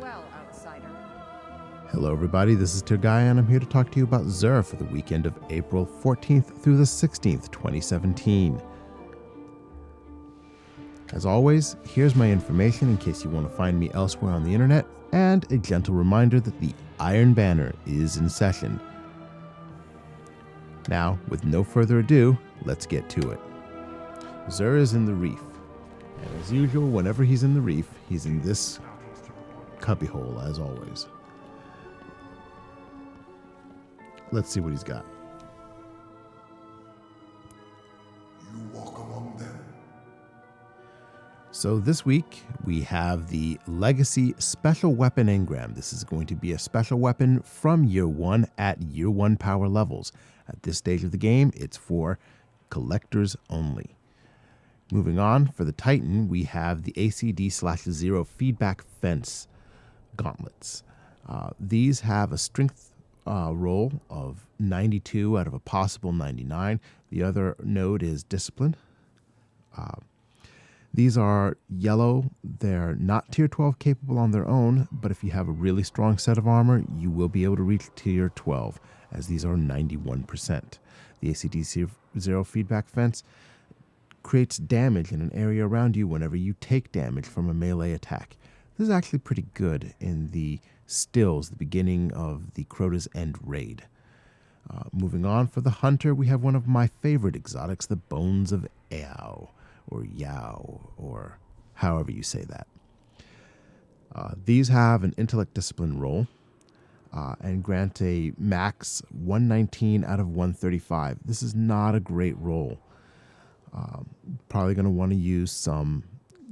well, outsider. Hello everybody, this is Guy, and I'm here to talk to you about Xur for the weekend of April 14th through the 16th, 2017. As always, here's my information in case you want to find me elsewhere on the internet, and a gentle reminder that the Iron Banner is in session. Now, with no further ado, let's get to it. Xur is in the Reef, and as usual, whenever he's in the Reef, he's in this cubbyhole as always. Let's see what he's got. You walk among them. So this week we have the Legacy Special Weapon Engram. This is going to be a special weapon from Year 1 at Year 1 power levels. At this stage of the game, it's for collectors only. Moving on, for the Titan, we have the ACD/0 Feedback Fence gauntlets. These have a strength roll of 92 out of a possible 99. The other node is Discipline. These are yellow. They're not Tier 12 capable on their own, but if you have a really strong set of armor, you will be able to reach Tier 12, as these are 91%. The ACD/0 Feedback Fence creates damage in an area around you whenever you take damage from a melee attack. This is actually pretty good in the Stills, the beginning of the Crota's End raid. Moving on, for the Hunter, we have one of my favorite exotics, the Bones of Eao, or Yao, or however you say that. These have an Intellect Discipline roll and grant a max 119 out of 135. This is not a great roll. Probably going to want to use some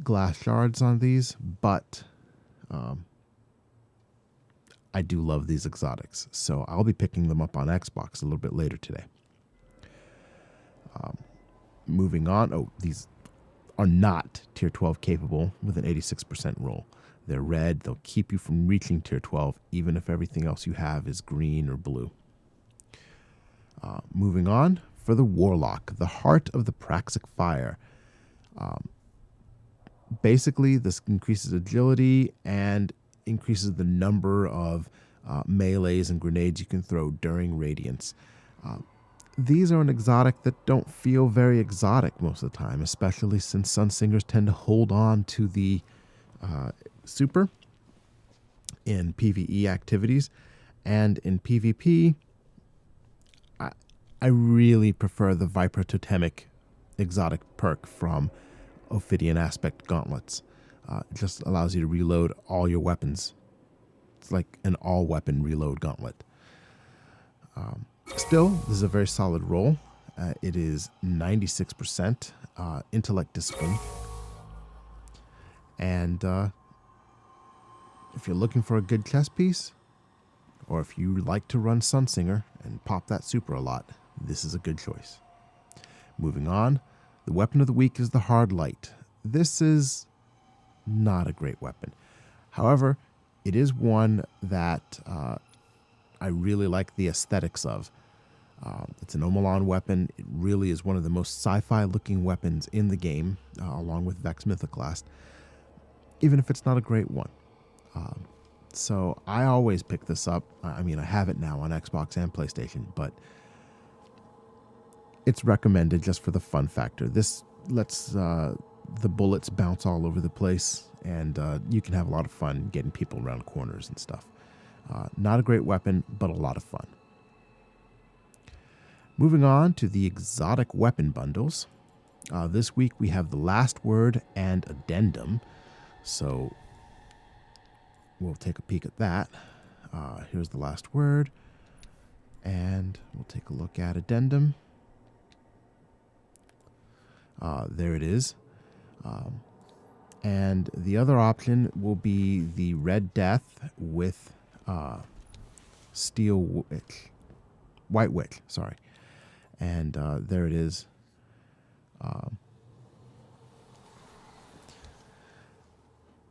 glass shards on these, but I do love these exotics, so I'll be picking them up on Xbox a little bit later today. Moving on, these are not Tier 12 capable with an 86% roll. They're red. They'll keep you from reaching Tier 12, even if everything else you have is green or blue. Moving on, for the Warlock, the Heart of the Praxic Fire. Basically, this increases agility and increases the number of melees and grenades you can throw during Radiance. These are an exotic that don't feel very exotic most of the time, especially since Sunsingers tend to hold on to the super in PvE activities. And in PvP, I really prefer the Viper Totemic exotic perk from Ophidian Aspect Gauntlets. It just allows you to reload all your weapons. It's like an all-weapon reload gauntlet. Still, this is a very solid roll. It is 96% Intellect Discipline. And if you're looking for a good chess piece, or if you like to run Sunsinger and pop that super a lot, this is a good choice. Moving on, the weapon of the week is the Hard Light. This is not a great weapon. However, it is one that I really like the aesthetics of. It's an Omelan weapon. It really is one of the most sci-fi looking weapons in the game, along with Vex Mythoclast, even if it's not a great one. So I always pick this up. I mean, I have it now on Xbox and PlayStation, but it's recommended just for the fun factor. This lets the bullets bounce all over the place, and you can have a lot of fun getting people around corners and stuff. Not a great weapon, but a lot of fun. Moving on to the exotic weapon bundles. This week we have the Last Word and Addendum. So we'll take a peek at that. Here's the Last Word, and we'll take a look at Addendum. There it is. And the other option will be the Red Death with Steel Witch. White Witch, sorry. And there it is.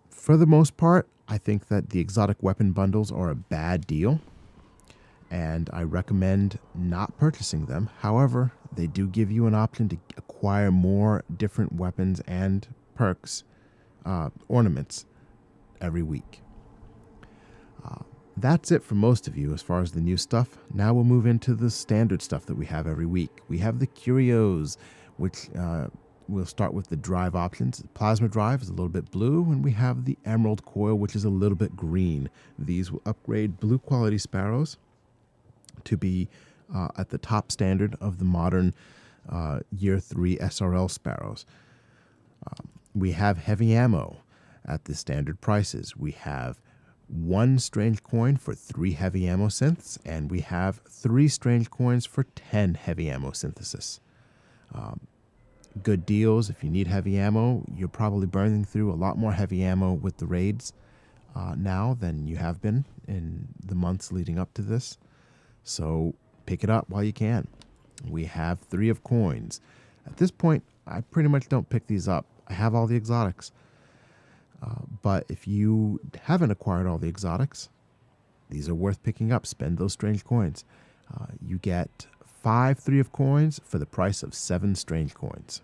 For the most part, I think that the exotic weapon bundles are a bad deal, and I recommend not purchasing them. However, they do give you an option to acquire more different weapons and perks, ornaments every week. That's it for most of you as far as the new stuff. Now we'll move into the standard stuff that we have every week. We have the curios, which we'll start with the drive options. The plasma drive is a little bit blue, and we have the emerald coil, which is a little bit green. These will upgrade blue quality sparrows to be at the top standard of the modern Year 3 SRL sparrows. We have heavy ammo at the standard prices. We have 1 strange coin for 3 heavy ammo synths, and we have 3 strange coins for 10 heavy ammo synthesis. Good deals. If you need heavy ammo, you're probably burning through a lot more heavy ammo with the raids now than you have been in the months leading up to this. So pick it up while you can. We have 3 of coins. At this point, I pretty much don't pick these up. I have all the exotics. But if you haven't acquired all the exotics, these are worth picking up. Spend those strange coins. You get 5 3 of coins for the price of 7 strange coins.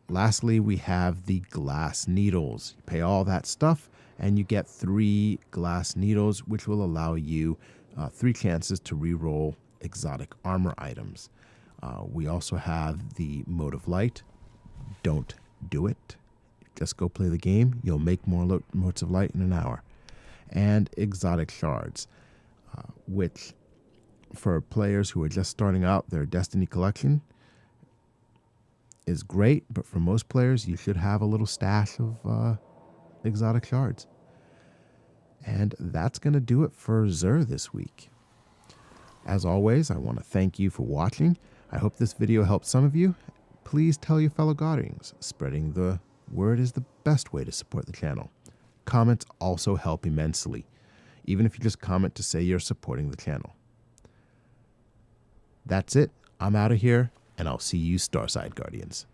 Lastly, we have the glass needles. You pay all that stuff, and you get 3 glass needles, which will allow you 3 chances to reroll exotic armor items. We also have the Mode of Light. Don't do it. Just go play the game. You'll make more motes of light in an hour. And exotic shards, which for players who are just starting out their Destiny collection is great, but for most players, you should have a little stash of exotic shards. And that's going to do it for Xur this week. As always, I want to thank you for watching. I hope this video helped some of you. Please tell your fellow Guardians. Spreading the word is the best way to support the channel. Comments also help immensely, even if you just comment to say you're supporting the channel. That's it. I'm out of here, and I'll see you Starside Guardians.